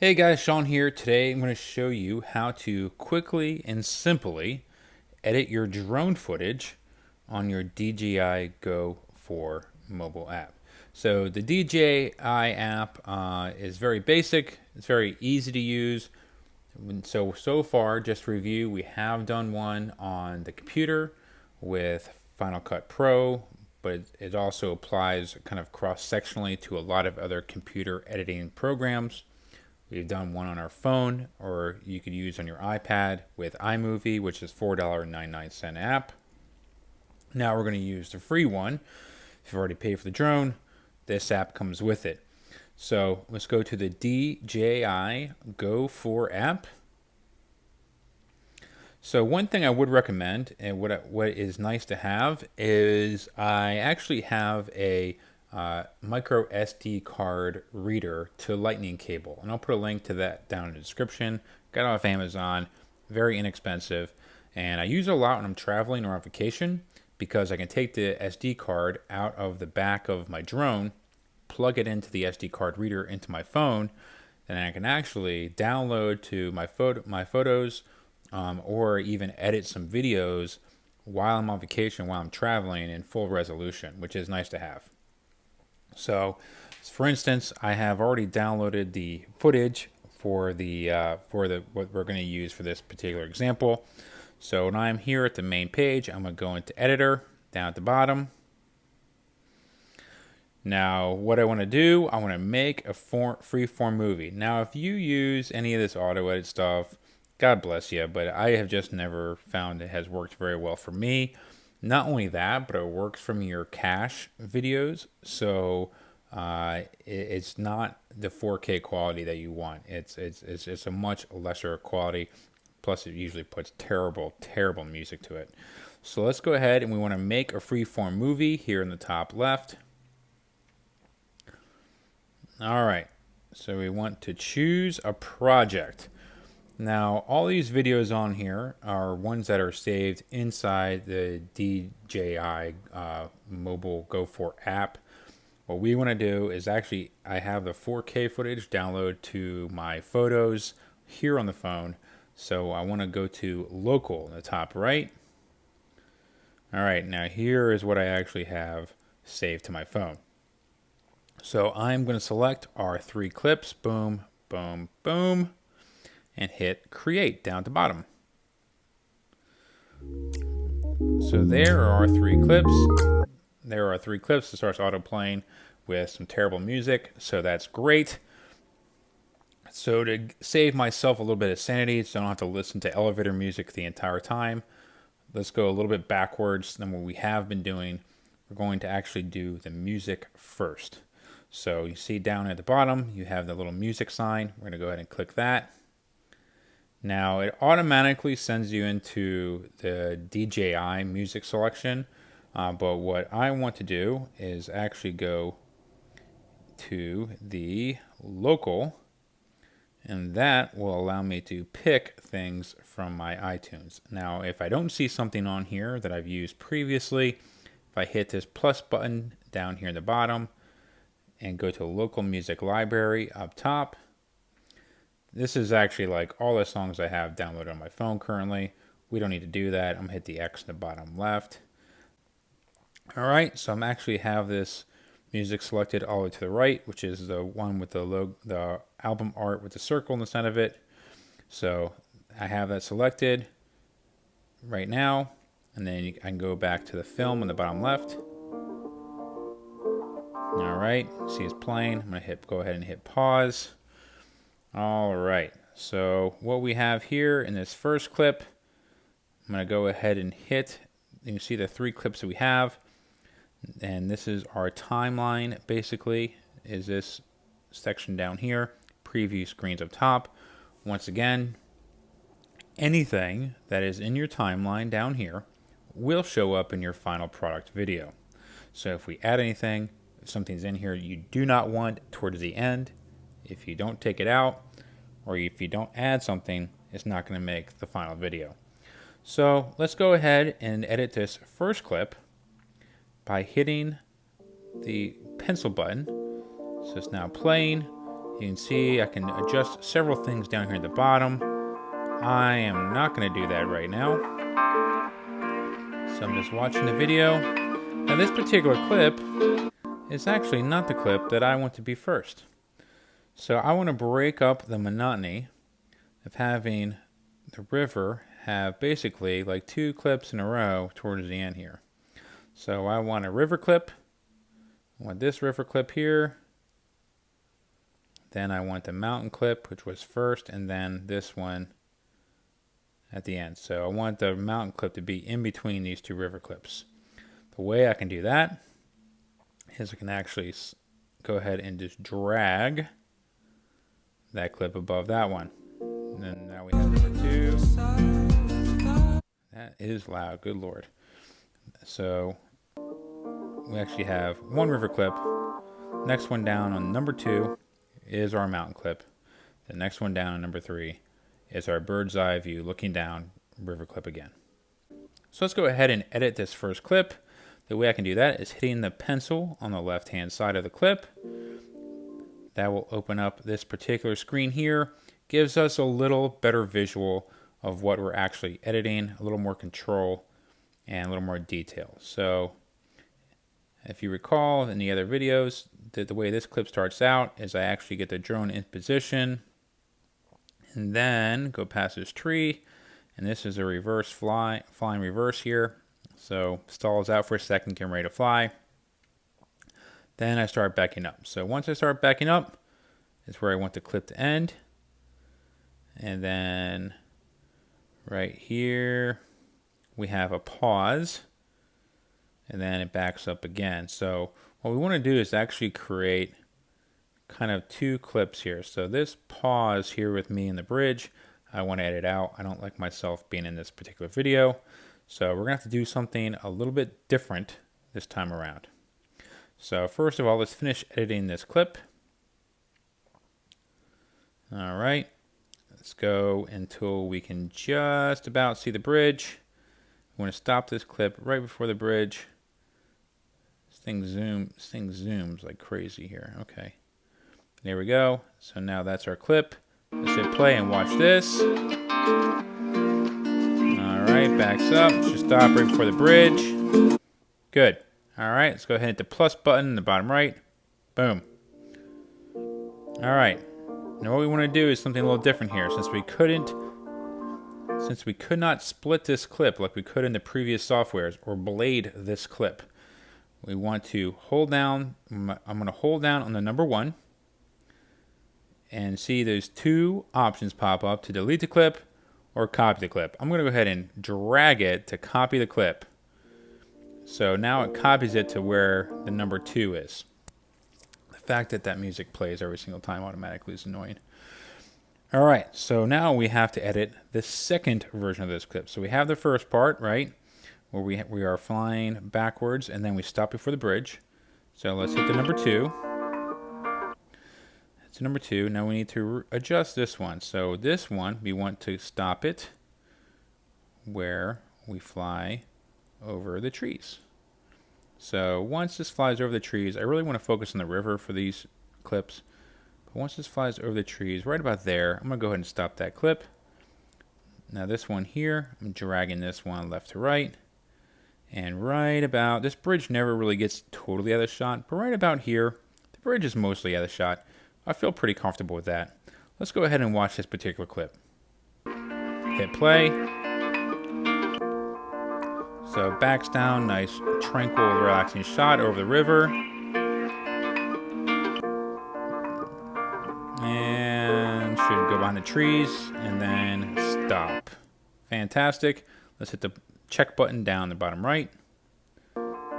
Hey guys, Sean here. Today I'm going to show you how to quickly and simply edit your drone footage on your DJI Go4 mobile app. So the DJI app is very basic. It's very easy to use. So far, just to review, we have done one on the computer with Final Cut Pro, but it also applies kind of cross-sectionally to a lot of other computer editing programs. We've done one on our phone, or you could use on your iPad with iMovie, which is $4.99 app. Now we're going to use the free one. If you've already paid for the drone, this app comes with it. So let's go to the DJI Go4 app. So one thing I would recommend, and what is nice to have, is I actually have a micro SD card reader to lightning cable, and I'll put a link to that down in the description. Got it off Amazon, very inexpensive, and I use it a lot when I'm traveling or on vacation because I can take the SD card out of the back of my drone, plug it into the SD card reader into my phone, and I can actually download to my photos, or even edit some videos while I'm on vacation, while I'm traveling in full resolution, which is nice to have. So, for instance, I have already downloaded the footage for what we're going to use for this particular example. So when I'm here at the main page, I'm going to go into Editor down at the bottom. Now, what I want to do, I want to make a freeform movie. Now, if you use any of this auto edit stuff, God bless you, but I have just never found it has worked very well for me. Not only that, but it works from your cache videos, so it's not the 4K quality that you want. It's a much lesser quality. Plus, it usually puts terrible music to it. So let's go ahead and we want to make a freeform movie here in the top left. All right, so we want to choose a project. Now, all these videos on here are ones that are saved inside the DJI mobile Go4 app. What we want to do is actually, I have the 4K footage download to my photos here on the phone. So I want to go to local in the top right. All right, now here is what I actually have saved to my phone. So I'm going to select our 3 clips, boom, boom, boom, and hit create down at the bottom. So there are our 3 clips. There are 3 clips. It starts auto playing with some terrible music, so that's great. So to save myself a little bit of sanity, so I don't have to listen to elevator music the entire time, let's go a little bit backwards than what we have been doing. We're going to actually do the music first. So you see down at the bottom, you have the little music sign. We're going to go ahead and click that. Now it automatically sends you into the DJI music selection, but what I want to do is actually go to the local, and that will allow me to pick things from my iTunes. Now if I don't see something on here that I've used previously, if I hit this plus button down here in the bottom and go to local music library up top, this is actually like all the songs I have downloaded on my phone currently. We don't need to do that. I'm going to hit the X in the bottom left. All right, so I'm actually have this music selected all the way to the right, which is the one with the album art with the circle in the center of it. So I have that selected right now, and then I can go back to the film on the bottom left. All right, see it's playing. I'm going to go ahead and hit pause. All right, so what we have here in this first clip, I'm going to go ahead and hit. You can see the 3 clips that we have, and this is our timeline. Basically, is this section down here, preview screens up top. Once again, anything that is in your timeline down here will show up in your final product video. So if we add anything, if something's in here you do not want towards the end, if you don't take it out, or if you don't add something, it's not going to make the final video. So let's go ahead and edit this first clip by hitting the pencil button. So it's now playing, You can see I can adjust several things down here at the bottom. I am not going to do that right now. So I'm just watching the video. Now this particular clip is actually not the clip that I want to be first. So I want to break up the monotony of having the river have basically like 2 clips in a row towards the end here. So I want a river clip. I want this river clip here. Then I want the mountain clip, which was first, and then this one at the end. So I want the mountain clip to be in between these 2 river clips. The way I can do that is I can actually go ahead and just drag that clip above that one. And then now we have number 2. That is loud, good lord. So we actually have 1 river clip. Next one down on number 2 is our mountain clip. The next one down on number 3 is our bird's eye view looking down river clip again. So let's go ahead and edit this first clip. The way I can do that is hitting the pencil on the left hand side of the clip. That will open up this particular screen here. Gives us a little better visual of what we're actually editing, a little more control and a little more detail. So if you recall in the other videos, the way this clip starts out is I actually get the drone in position and then go past this tree, and this is a reverse flying reverse here. So stalls out for a second, getting ready to fly. Then I start backing up. So once I start backing up is where I want the clip to end. And then right here we have a pause, and then it backs up again. So what we want to do is actually create kind of 2 clips here. So this pause here with me in the bridge, I want to edit out. I don't like myself being in this particular video. So we're going to have to do something a little bit different this time around. So first of all, let's finish editing this clip. All right, let's go until we can just about see the bridge. We want to stop this clip right before the bridge. This thing zooms like crazy here. Okay, there we go. So now that's our clip. Let's hit play and watch this. All right, backs up. Should stop right before the bridge. Good. All right, let's go ahead and hit the plus button in the bottom right. Boom. All right. Now what we want to do is something a little different here. Since we could not split this clip like we could in the previous softwares or blade this clip, we want to hold down. I'm going to hold down on the number 1 and see those 2 options pop up to delete the clip or copy the clip. I'm going to go ahead and drag it to copy the clip. So now it copies it to where the number 2 is. The fact that that music plays every single time automatically is annoying. All right, so now we have to edit the second version of this clip. So we have the first part, right, where we are flying backwards and then we stop before the bridge. So let's hit the number 2. That's number 2. Now we need to adjust this one. So this one, we want to stop it where we fly over the trees. So once this flies over the trees, I really want to focus on the river for these clips. But once this flies over the trees, right about there, I'm going to go ahead and stop that clip. Now this one here, I'm dragging this one left to right. And right about, this bridge never really gets totally out of shot, but right about here, the bridge is mostly out of shot. I feel pretty comfortable with that. Let's go ahead and watch this particular clip. Hit play. So backs down, nice, tranquil, relaxing shot over the river. And should go behind the trees and then stop. Fantastic. Let's hit the check button down the bottom right.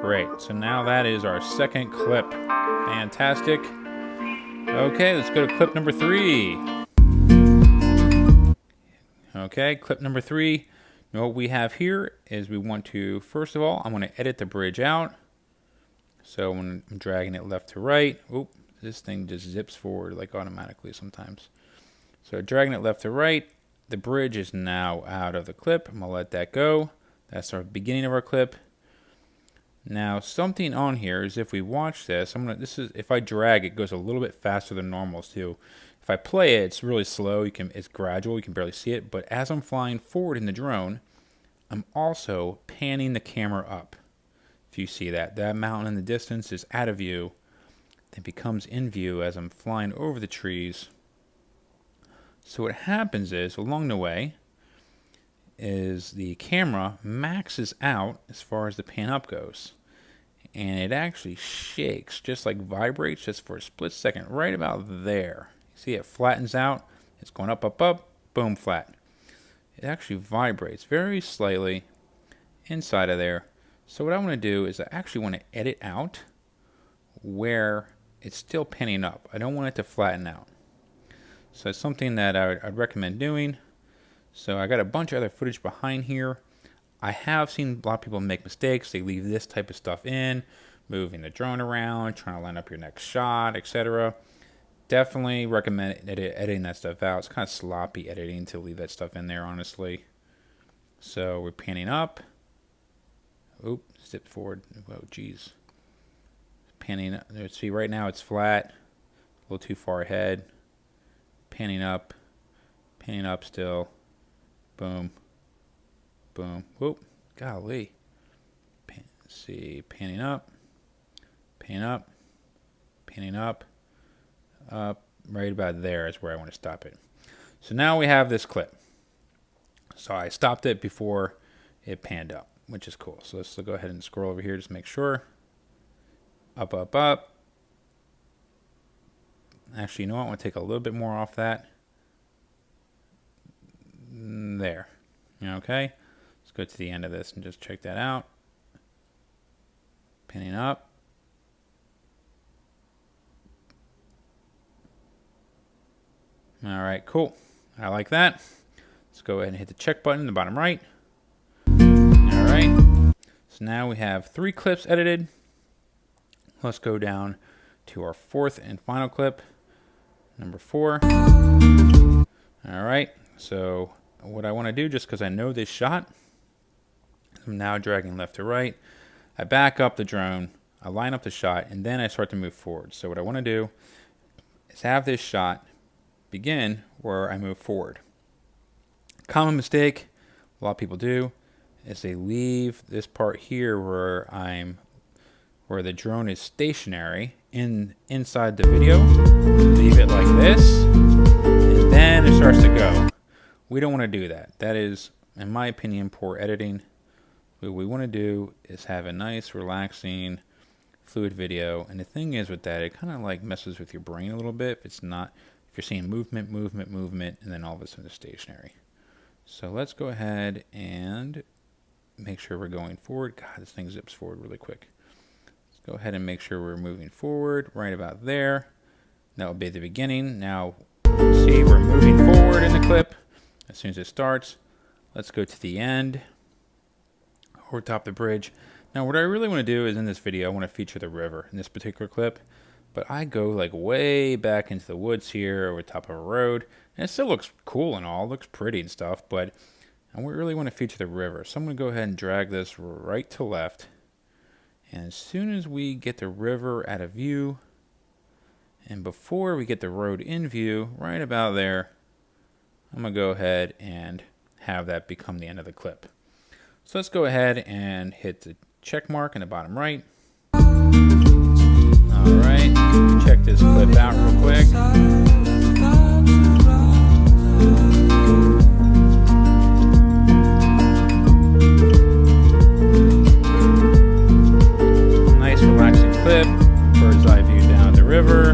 Great. So now that is our second clip. Fantastic. Okay, let's go to clip number 3. Okay, clip number 3. Now what we have here is we want to, first of all, I'm going to edit the bridge out. So when I'm dragging it left to right, oop, this thing just zips forward like automatically sometimes. So dragging it left to right, the bridge is now out of the clip. I'm going to let that go. That's our beginning of our clip. Now, something on here is if we watch this, if I drag, it goes a little bit faster than normal too. If I play it, it's really slow. It's gradual. You can barely see it. But as I'm flying forward in the drone, I'm also panning the camera up. If you see that mountain in the distance is out of view, then becomes in view as I'm flying over the trees. So what happens is, along the way, is the camera maxes out as far as the pan up goes. And it actually shakes, just like vibrates just for a split second, right about there. See, it flattens out. It's going up, up, up, boom, flat. It actually vibrates very slightly inside of there. So what I want to do is I actually want to edit out where it's still panning up. I don't want it to flatten out. So it's something that I'd recommend doing. So I got a bunch of other footage behind here. I have seen a lot of people make mistakes. They leave this type of stuff in, moving the drone around, trying to line up your next shot, etc. Definitely recommend editing that stuff out. It's kind of sloppy editing to leave that stuff in there, honestly. So we're panning up. Oop, step forward. Oh, geez. Panning up. See, right now it's flat. A little too far ahead. Panning up still. Boom. Boom. Whoop. Golly. See, panning up. Panning up. Panning up. Up. Right about there is where I want to stop it. So now we have this clip. So I stopped it before it panned up, which is cool. So let's go ahead and scroll over here just to make sure. Up, up, up. Actually, you know what? I want to take a little bit more off that. There. Okay. Let's go to the end of this and just check that out. Pinning up. All right, cool. I like that. Let's go ahead and hit the check button in the bottom right. All right. So now we have 3 clips edited. Let's go down to our 4th and final clip, number 4. All right. So what I want to do, just because I know this shot, I'm now dragging left to right. I back up the drone, I line up the shot, and then I start to move forward. So what I want to do is have this shot begin where I move forward. Common mistake a lot of people do is they leave this part here where the drone is stationary inside the video. Leave it like this, and then it starts to go. We don't want to do that. That is, in my opinion, poor editing. What we want to do is have a nice, relaxing, fluid video. And the thing is with that, it kind of like messes with your brain a little bit if you're seeing movement, and then all of a sudden it's stationary. So let's go ahead and make sure we're going forward. God, this thing zips forward really quick. Let's go ahead and make sure we're moving forward right about there. That will be the beginning. Now, see, we're moving forward in the clip. As soon as it starts, let's go to the end or top the bridge. Now, what I really want to do is in this video, I want to feature the river in this particular clip. But I go like way back into the woods here over top of a road. And it still looks cool and all, looks pretty and stuff. But I really want to feature the river. So I'm going to go ahead and drag this right to left. And as soon as we get the river out of view, and before we get the road in view, right about there, I'm going to go ahead and have that become the end of the clip. So let's go ahead and hit the check mark in the bottom right. Alright, check this clip out real quick. Nice relaxing clip, bird's eye view down at the river.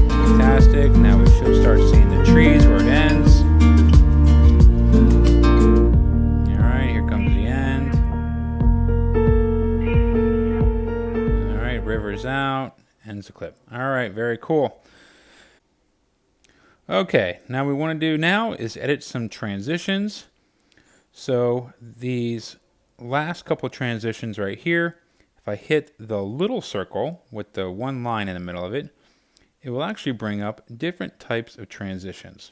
Fantastic, now we should start seeing the trees where it ends. Alright, here comes the end. Alright, river's out, ends the clip. Alright, very cool. Okay, now we want to do now is edit some transitions. So these last couple transitions right here, if I hit the little circle with the one line in the middle of it, it will actually bring up different types of transitions.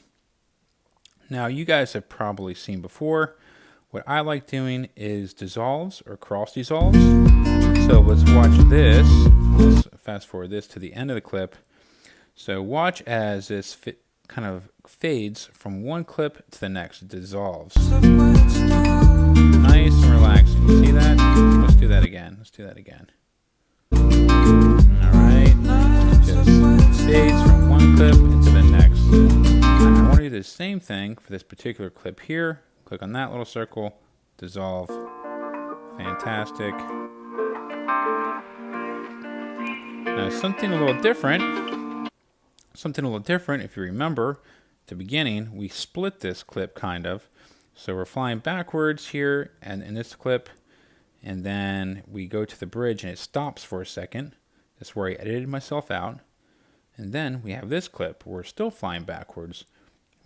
Now, you guys have probably seen before, what I like doing is dissolves or cross dissolves. So let's watch this. Let's fast forward this to the end of the clip. So watch as this kind of fades from one clip to the next. It dissolves. Nice and relaxing. You see that? Let's do that again. Let's do that again. Alright. It just fades from one clip into the next. And I want to do the same thing for this particular clip here. Click on that little circle. Dissolve. Fantastic. Now something a little different, if you remember, at the beginning, we split this clip kind of. So we're flying backwards here and in this clip, and then we go to the bridge and it stops for a second. That's where I edited myself out. And then we have this clip where we're still flying backwards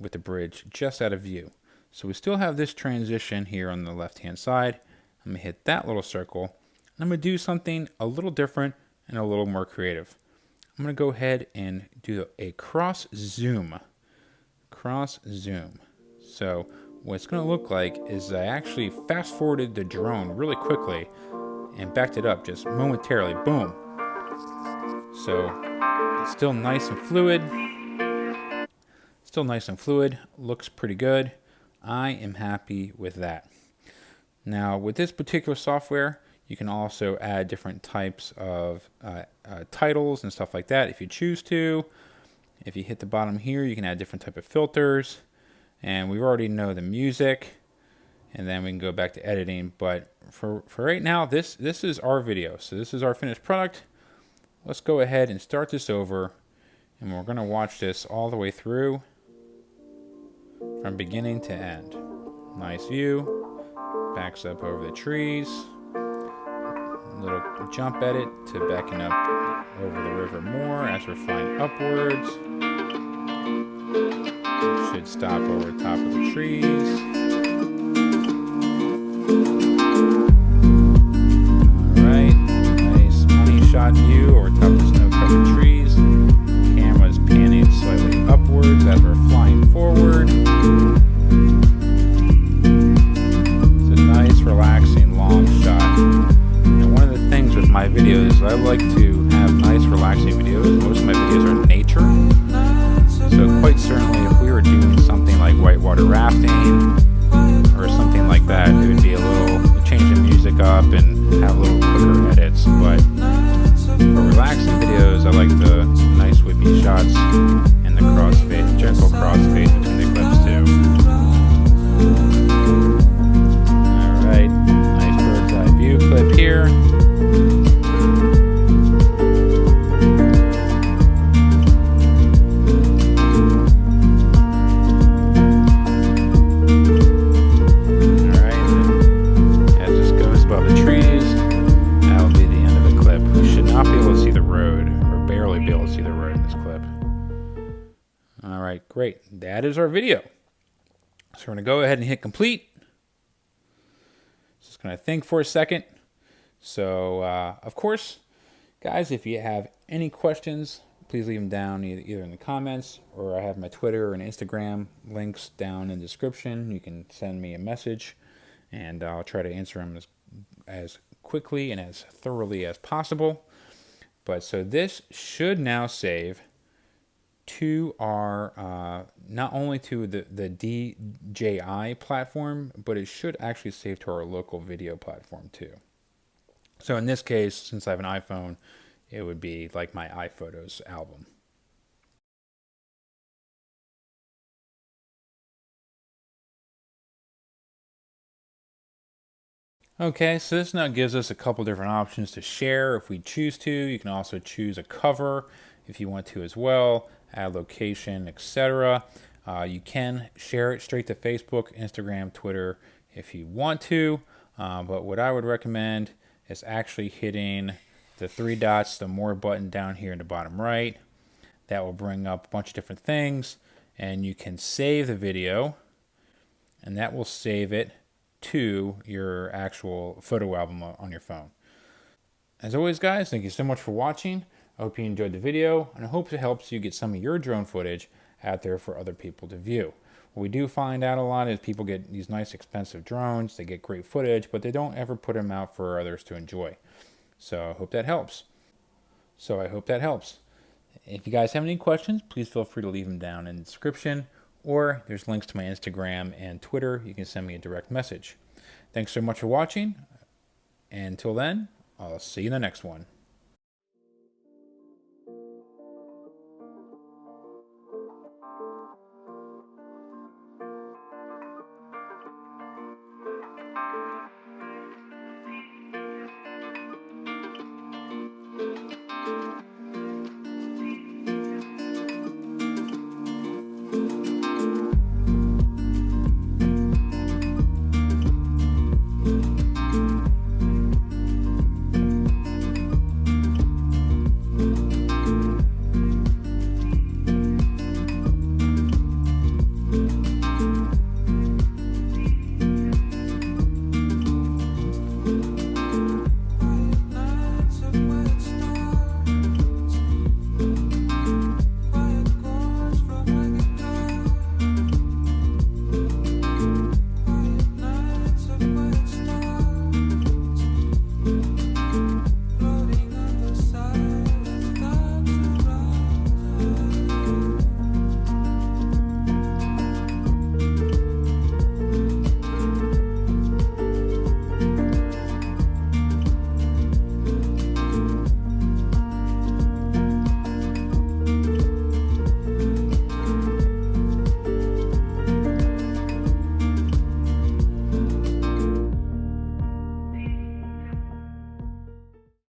with the bridge just out of view. So we still have this transition here on the left-hand side. I'm going to hit that little circle, and I'm going to do something a little different and a little more creative. I'm going to go ahead and do a cross zoom. So what it's going to look like is I actually fast forwarded the drone really quickly and backed it up just momentarily. Boom. So it's still nice and fluid. Looks pretty good. I am happy with that. Now with this particular software, you can also add different types of titles and stuff like that if you choose to. If you hit the bottom here, you can add different type of filters. And we already know the music. And then we can go back to editing. But for right now, this is our video. So this is our finished product. Let's go ahead and start this over. And we're going to watch this all the way through from beginning to end. Nice view. Backs up over the trees. Little jump edit to backing up over the river more as we're flying upwards. It should stop over the top of the trees. Alright, nice money shot view over top of the snow-covered trees. Camera's panning slightly upwards as we're flying forward. It's a nice, relaxing, long shot. With my videos, I like to have nice relaxing videos. Most of my videos are nature, so quite certainly if we were doing something like whitewater rafting or something like that, it would be a little, change the music up and have a little quicker edits. But for relaxing videos, I like the nice whippy shots and the crossfade, gentle crossfade between the clips too. Alright, nice bird's eye view clip here. Alright, great. That is our video. So we're going to go ahead and hit complete. Just going to think for a second. So, of course, guys, if you have any questions, please leave them down either in the comments, or I have my Twitter and Instagram links down in the description. You can send me a message, and I'll try to answer them as quickly and as thoroughly as possible. But so this should now save to our, not only to the DJI platform, but it should actually save to our local video platform too. So in this case, since I have an iPhone, it would be like my iPhotos album. Okay, so this now gives us a couple different options to share if we choose to. You can also choose a cover if you want to as well, add location, etc. You can share it straight to Facebook, Instagram, Twitter if you want to. But what I would recommend is actually hitting the three dots, the more button down here in the bottom right. That will bring up a bunch of different things, and you can save the video, and that will save it to your actual photo album on your phone. As always, guys, thank you so much for watching. I hope you enjoyed the video, and I hope it helps you get some of your drone footage out there for other people to view. What we do find out a lot is people get these nice expensive drones, they get great footage, but they don't ever put them out for others to enjoy. So I hope that helps. If you guys have any questions, please feel free to leave them down in the description, or there's links to my Instagram and Twitter. You can send me a direct message. Thanks so much for watching, and until then, I'll see you in the next one.